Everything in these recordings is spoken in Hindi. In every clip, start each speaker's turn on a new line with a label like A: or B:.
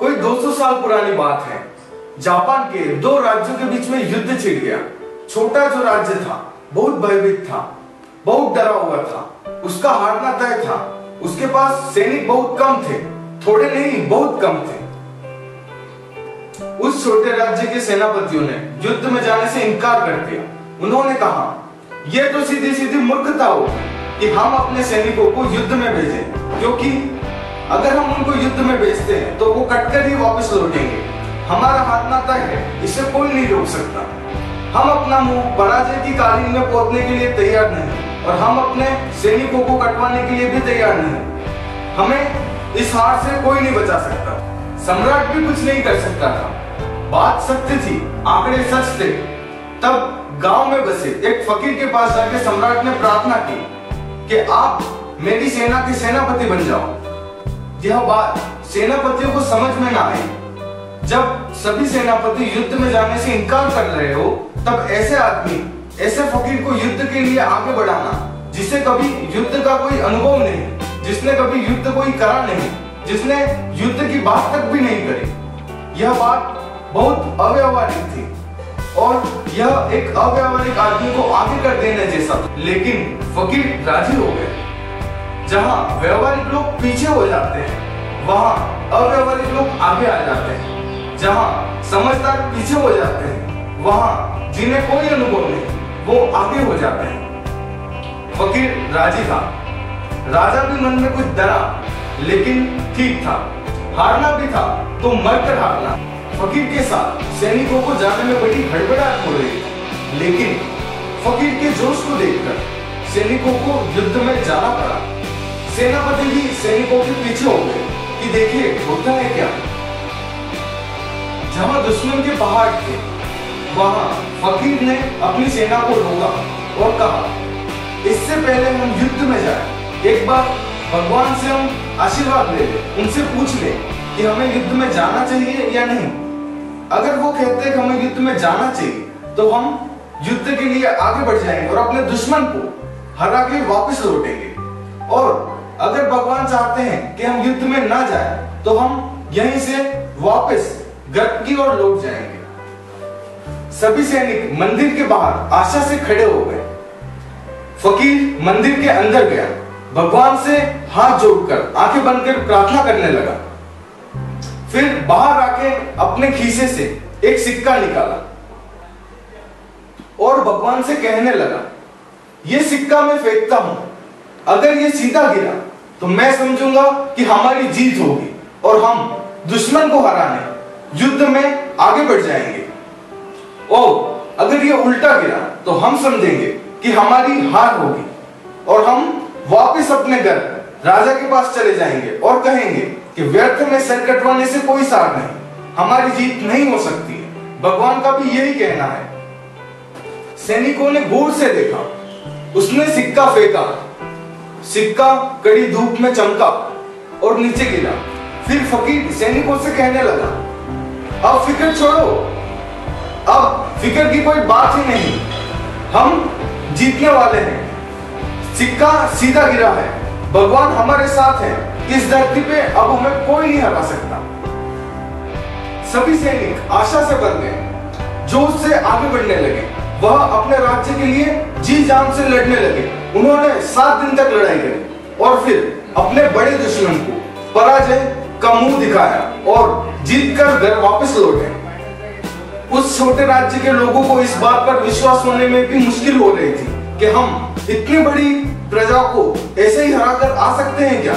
A: कोई 200 साल पुरानी बात है। जापान के दो राज्यों के बीच में युद्ध छिड़ गया। छोटा जो राज्य था बहुत भयभीत था, बहुत डरा हुआ था, उसका हारना तय था। उसके पास सैनिक बहुत कम थे, थोड़े नहीं बहुत कम थे। उस छोटे राज्य के सेनापतियों ने युद्ध में जाने से इनकार कर दिया। उन्होंने कहा, यह तो सीधी सीधी मूर्खता हो कि हम अपने सैनिकों को युद्ध में भेजें, क्योंकि अगर हम उनको युद्ध में भेजते हैं तो वो कटकर ही वापस लौटेंगे। हमारा हाथ ना तय है, इसे कोई नहीं रोक सकता। हम अपना मुंह पराजय की कालीन में पोतने के लिए तैयार नहीं और हम अपने सैनिकों को कटवाने के लिए भी तैयार नहीं। हमें इस हार से कोई नहीं बचा सकता। सम्राट भी कुछ नहीं कर सकता था। बात सत्य थी, आंकड़े सच थे। तब गांव में बसे एक फकीर के पास जाकर सम्राट ने प्रार्थना की कि आप मेरी सेना के सेनापति बन जाओ। यह बात सेनापतियों को समझ में ना आई। जब सभी सेनापति युद्ध में जाने से इनकार कर रहे हो, तब ऐसे आदमी, ऐसे फकीर को युद्ध के लिए आगे बढ़ाना, जिसे कभी युद्ध का कोई अनुभव नहीं, जिसने कभी युद्ध कोई करा नहीं, जिसने युद्ध की बात तक भी नहीं करी, यह बात बहुत अव्यावहारिक थी और यह एक अव्यावहारिक आदमी को आगे कर देने जैसा था। लेकिन फकीर राजी हो गए। जहां व्यवहारिक लोग पीछे हो जाते हैं, वहां अव्यवहारिक लोग आगे आ जाते हैं। जहां समझदार पीछे हो जाते हैं, वहां जिन्हें कोई अनुभव नहीं, वो आगे हो जाते हैं। फकीर राजी था। राजा भी मन में कुछ डरा, लेकिन ठीक था। हारना भी था तो मरकर हारना। फकीर के साथ सैनिकों को जाने में बड़ी हड़बड़ाहट हो रही थी, लेकिन फकीर के जोश को देखकर सैनिकों को युद्ध में जाना पड़ा। सेनापति भी सैनिकों के पीछे हो गए कि देखिए होता है क्या। जहां दुश्मन के पहाड़ थे, वहां फकीर ने अपनी सेना को रोका और कहा, इससे पहले हम युद्ध में जाएं, एक बार भगवान से हम आशीर्वाद ले लें, उनसे पूछ लें कि हमें युद्ध में जाना चाहिए या नहीं। अगर वो कहते हैं कि हमें युद्ध में जाना चाहिए, तो हम युद्ध के लिए आगे बढ़ जाएंगे और अपने दुश्मन को हरा के वापस लौटेंगे। और अगर भगवान चाहते हैं कि हम युद्ध में ना जाएं, तो हम यहीं से वापस घर की ओर लौट जाएंगे। सभी सैनिक मंदिर के बाहर आशा से खड़े हो गए। फकीर मंदिर के अंदर गया, भगवान से हाथ जोड़कर आंखें बंद कर प्रार्थना करने लगा। फिर बाहर आके अपने खीसे से एक सिक्का निकाला और भगवान से कहने लगा, यह सिक्का मैं फेंकता हूं, अगर ये सीधा गिरा तो मैं समझूंगा कि हमारी जीत होगी और हम दुश्मन को हराने युद्ध में आगे बढ़ जाएंगे। और अगर ये उल्टा गिरा तो हम समझेंगे कि हमारी हार होगी और हम वापस अपने घर राजा के पास चले जाएंगे और कहेंगे कि व्यर्थ में सर कटवाने से कोई सार नहीं, हमारी जीत नहीं हो सकती है। भगवान का भी यही कहना है। सैनिकों ने गौर से देखा, उसने सिक्का फेंका, सिक्का कड़ी धूप में चमका और नीचे गिरा। फिर फकीर सैनिकों से कहने लगा, अब फिक्र छोड़ो, अब फिक्र की कोई बात ही नहीं, हम जीतने वाले हैं। सिक्का सीधा गिरा है, भगवान हमारे साथ है, इस धरती पे अब हमें कोई नहीं हरा सकता। सभी सैनिक आशा से भर गए, जोश से आगे बढ़ने लगे। वह अपने राज्य के लिए जी जान से लड़ने लगे। उन्होंने 7 दिन तक लड़ाई करी और फिर अपने बड़े दुश्मन को पराजय का मुंह दिखाया और जीतकर घर वापस लौटे। उस छोटे राज्य के लोगों को इस बात पर विश्वास होने में भी मुश्किल हो रही थी कि हम इतनी बड़ी प्रजा को ऐसे ही हराकर आ सकते हैं क्या।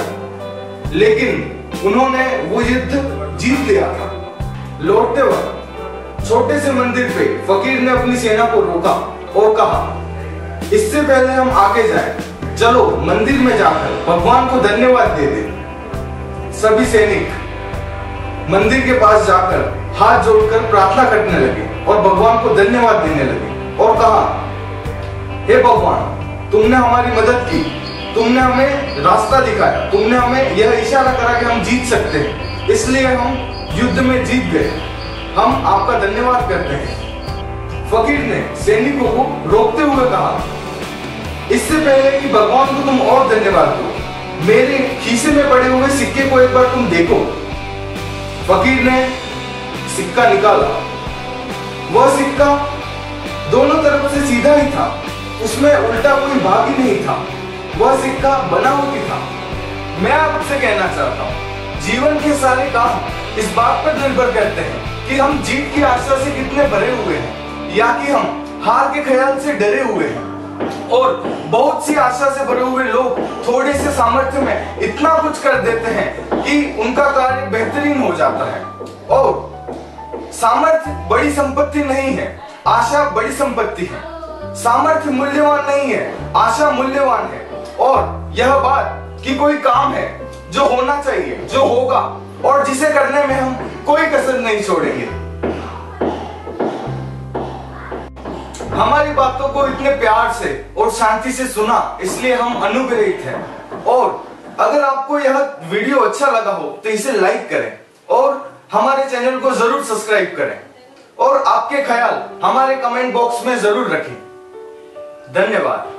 A: लेकिन उन्होंने वो युद्ध जीत लिया था। लौटते वक्त छोटे से मंदिर पे फकीर ने अपनी सेना को रोका और कहा, इससे पहले हम आगे जाएं, चलो मंदिर में जाकर भगवान को धन्यवाद दे दें। सभी सैनिक मंदिर के पास जाकर हाथ जोड़कर प्रार्थना करने लगे और भगवान को धन्यवाद देने लगे और कहा, हे भगवान, तुमने हमारी मदद की, तुमने हमें रास्ता दिखाया, तुमने हमें यह इशारा करा कि हम जीत सकते हैं, इसलिए हम युद्ध में जीत गए। हम आपका धन्यवाद करते हैं। फकीर ने सैनिकों को रोकते हुए कहा, इससे पहले कि भगवान को तुम और धन्यवाद दो, मेरे खीसे में पड़े हुए सिक्के को एक बार तुम देखो। फकीर ने सिक्का निकाला। वह सिक्का दोनों तरफ से सीधा ही था, उसमें उल्टा कोई भाग ही नहीं था। वह सिक्का बनावटी था। मैं आपसे कहना चाहता हूँ, जीवन के सारे काम इस बात पर निर्भर करते हैं कि हम जीत की आशा से कितने भरे हुए हैं या कि हम हार के ख्याल से डरे हुए हैं। और बहुत सी आशा से भरे हुए लोग थोड़े से सामर्थ्य में इतना कुछ कर देते हैं कि उनका कार्य बेहतरीन हो जाता है। और सामर्थ्य बड़ी संपत्ति नहीं है, आशा बड़ी संपत्ति है। सामर्थ्य मूल्यवान नहीं है, आशा मूल्यवान है। और यह बात कि कोई काम है जो होना चाहिए, जो होगा और जिसे करने में हम कोई कसर नहीं छोड़ेंगे। हमारी बातों को इतने प्यार से और शांति से सुना, इसलिए हम अनुग्रहित हैं। और अगर आपको यह वीडियो अच्छा लगा हो तो इसे लाइक करें और हमारे चैनल को जरूर सब्सक्राइब करें और आपके ख्याल हमारे कमेंट बॉक्स में जरूर रखें। धन्यवाद।